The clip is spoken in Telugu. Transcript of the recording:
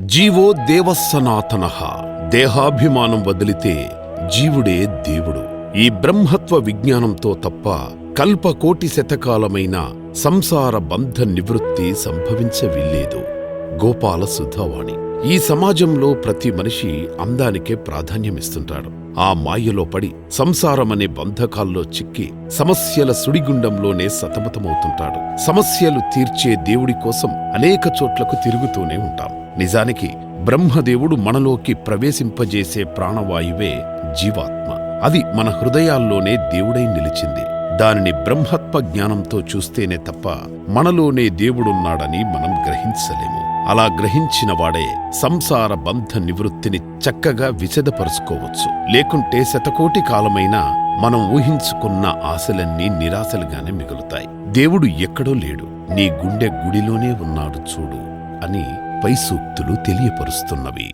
జీవో దేవః సనాతనః. దేహాభిమానం వదిలితే జీవుడే దేవుడు. ఈ బ్రహ్మత్వ విజ్ఞానంతో తప్ప కల్పకోటి శతకాలమైన సంసార బంధ నివృత్తి సంభవించవిల్లేదు. గోపాల సుధావాణి. ఈ సమాజంలో ప్రతి మనిషి అందానికే ప్రాధాన్యమిస్తుంటాడు. ఆ మాయలో పడి సంసారమనే బంధకాల్లో చిక్కి సమస్యల సుడిగుండంలోనే సతమతమవుతుంటాడు. సమస్యలు తీర్చే దేవుడి కోసం అనేక చోట్లకు తిరుగుతూనే ఉంటాం. నిజానికి బ్రహ్మదేవుడు మనలోకి ప్రవేశింపజేసే ప్రాణవాయువే జీవాత్మ. అది మన హృదయాల్లోనే దేవుడై నిలిచింది. దానిని బ్రహ్మత్వ జ్ఞానంతో చూస్తేనే తప్ప మనలోనే దేవుడున్నాడని మనం గ్రహించలేము. అలా గ్రహించిన వాడే సంసార బంధ నివృత్తిని చక్కగా విశదపరుచుకోవచ్చు. లేకుంటే శతకోటి కాలమైనా మనం ఊహించుకున్న ఆశలన్నీ నిరాశలుగానే మిగులుతాయి. దేవుడు ఎక్కడో లేడు, నీ గుండె గుడిలోనే ఉన్నాడు చూడు అని పై సూక్తులు తెలియపరుస్తున్నవి.